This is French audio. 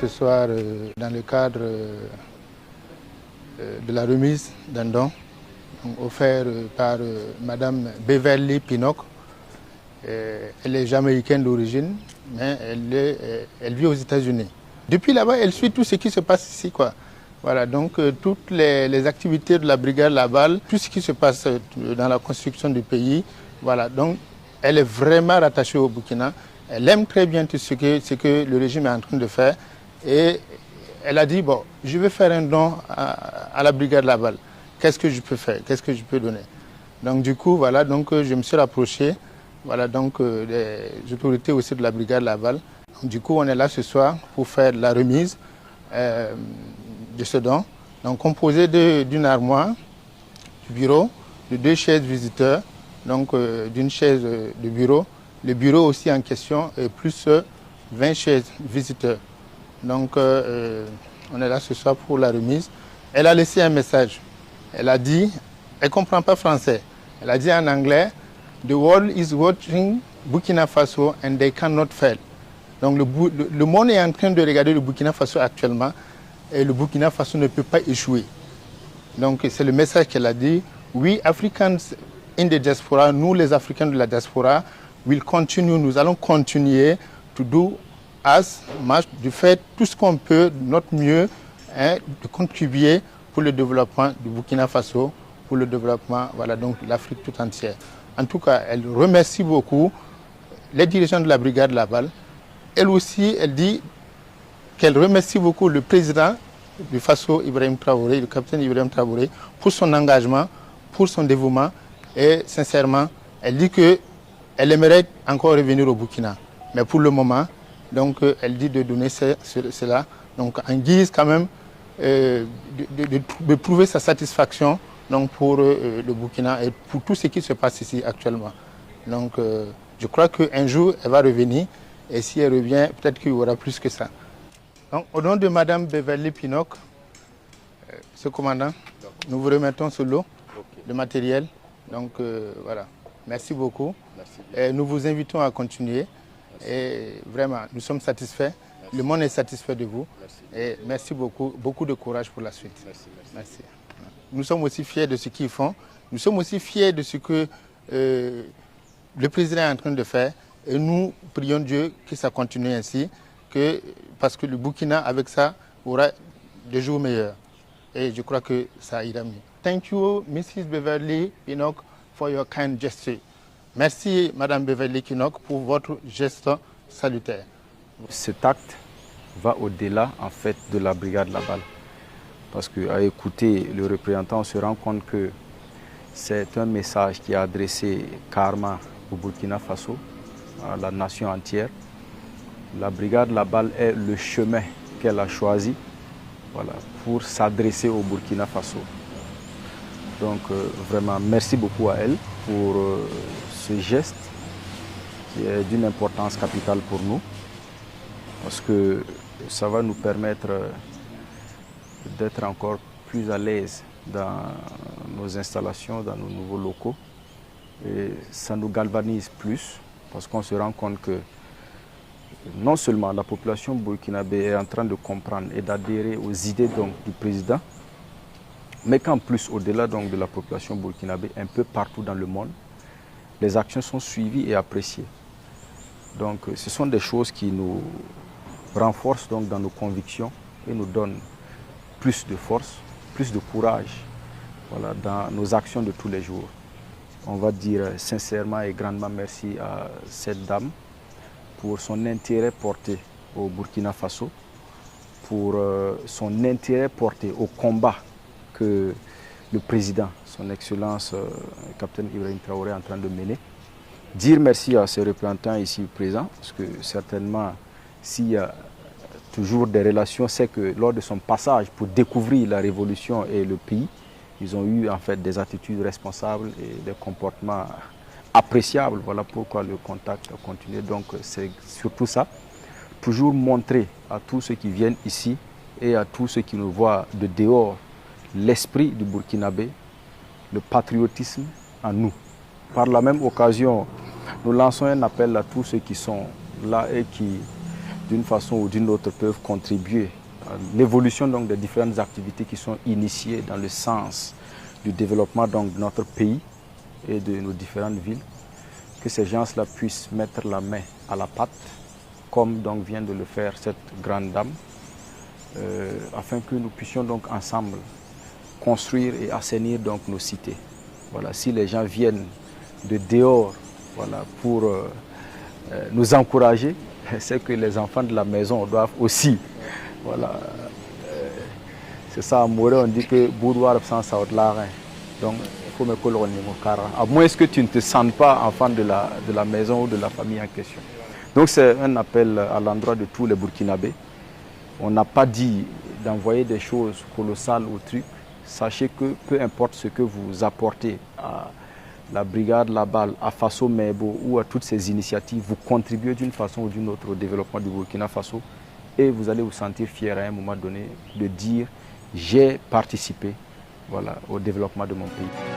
ce soir dans le cadre de la remise d'un don offert par Madame Beverly Pinnock. Elle est jamaïcaine d'origine, mais elle vit aux États-Unis. Depuis là-bas, elle suit tout ce qui se passe ici, quoi. Voilà, donc toutes les activités de la brigade Laval, tout ce qui se passe dans la construction du pays, voilà, donc elle est vraiment rattachée au Burkina. Elle aime très bien tout ce que le régime est en train de faire. Et elle a dit, bon, je vais faire un don à la brigade Laval. Qu'est-ce que je peux faire? Qu'est-ce que je peux donner? Donc du coup, voilà, donc je me suis rapproché, voilà, donc des autorités aussi de la brigade Laval. Donc, du coup, on est là ce soir pour faire la remise de ce don. Donc composé d'une armoire, du bureau, de 2 chaises visiteurs, donc d'une chaise de bureau. Le bureau aussi en question est plus 20 chaises visiteurs. Donc on est là ce soir pour la remise. Elle a laissé un message. Elle a dit, elle ne comprend pas français. Elle a dit en anglais, "The world is watching Burkina Faso and they cannot fail." Donc le monde est en train de regarder le Burkina Faso actuellement et le Burkina Faso ne peut pas échouer. Donc c'est le message qu'elle a dit. We Africans in the diaspora, nous les Africains de la diaspora, nous allons continuer to do as much, de faire tout ce qu'on peut, notre mieux, hein, de contribuer pour le développement du Burkina Faso, pour le développement, voilà, donc l'Afrique tout entière. En tout cas, elle remercie beaucoup les dirigeants de la brigade Laval. Elle aussi, elle dit qu'elle remercie beaucoup le président du Faso, Ibrahim Traoré, le capitaine Ibrahim Traoré, pour son engagement, pour son dévouement. Et sincèrement, elle dit qu'elle aimerait encore revenir au Burkina. Mais pour le moment, donc, elle dit de donner cela, donc en guise quand même de prouver sa satisfaction donc, pour le Burkina et pour tout ce qui se passe ici actuellement. Donc je crois qu'un jour, elle va revenir et si elle revient, peut-être qu'il y aura plus que ça. Donc, au nom de Madame Beverly Pinnock, ce commandant, nous vous remettons ce lot de matériel. Donc voilà, merci beaucoup. Merci. Et nous vous invitons à continuer. Merci. Et vraiment, nous sommes satisfaits. Merci. Le monde est satisfait de vous. Merci. Et merci beaucoup, beaucoup de courage pour la suite. Merci. Merci. Nous sommes aussi fiers de ce qu'ils font. Nous sommes aussi fiers de ce que le président est en train de faire. Et nous prions Dieu que ça continue ainsi, parce que le Burkina, avec ça, aura des jours meilleurs. Et je crois que ça ira mieux. Thank you, Mrs. Beverly Pinnock, for your kind gesture. Merci, Madame Beverly Pinnock, pour votre geste salutaire. Cet acte va au-delà, en fait, de la brigade Laval. Parce qu'à écouter le représentant, on se rend compte que c'est un message qui est adressé carrément au Burkina Faso, à la nation entière. La brigade Laval est le chemin qu'elle a choisi, voilà, pour s'adresser au Burkina Faso. Donc vraiment, merci beaucoup à elle pour ce geste qui est d'une importance capitale pour nous, parce que ça va nous permettre d'être encore plus à l'aise dans nos installations, dans nos nouveaux locaux. Et ça nous galvanise plus, parce qu'on se rend compte que non seulement la population burkinabé est en train de comprendre et d'adhérer aux idées donc, du président, mais qu'en plus, au-delà donc, de la population burkinabé, un peu partout dans le monde, les actions sont suivies et appréciées. Donc ce sont des choses qui nous renforcent donc, dans nos convictions et nous donnent plus de force, plus de courage, voilà, dans nos actions de tous les jours. On va dire sincèrement et grandement merci à cette dame pour son intérêt porté au Burkina Faso, pour son intérêt porté au combat que le président, son Excellence, le capitaine Ibrahim Traoré est en train de mener. Dire merci à ses représentants ici présents, parce que certainement, s'il y a toujours des relations, c'est que lors de son passage pour découvrir la révolution et le pays, ils ont eu en fait des attitudes responsables et des comportements appréciables. Voilà pourquoi le contact a continué. Donc c'est surtout ça, toujours montrer à tous ceux qui viennent ici et à tous ceux qui nous voient de dehors l'esprit du Burkinabé, le patriotisme en nous. Par la même occasion, nous lançons un appel à tous ceux qui sont là et qui d'une façon ou d'une autre, peuvent contribuer à l'évolution donc des différentes activités qui sont initiées dans le sens du développement donc de notre pays et de nos différentes villes, que ces gens-là puissent mettre la main à la pâte, comme donc vient de le faire cette grande dame, afin que nous puissions donc ensemble construire et assainir donc nos cités. Voilà, si les gens viennent de dehors, voilà, pour nous encourager, c'est que les enfants de la maison doivent aussi, voilà, c'est ça, à Morée, on dit que boudoir sans saut l'arin. Donc, il faut me coller au cara. À moins que tu ne te sentes pas enfant de la maison ou de la famille en question. Donc, c'est un appel à l'endroit de tous les Burkinabés. On n'a pas dit d'envoyer des choses colossales au truc. Sachez que peu importe ce que vous apportez à la brigade La Balle, à Faso Mebo ou à toutes ces initiatives, vous contribuez d'une façon ou d'une autre au développement du Burkina Faso et vous allez vous sentir fier à un moment donné de dire j'ai participé, voilà, au développement de mon pays.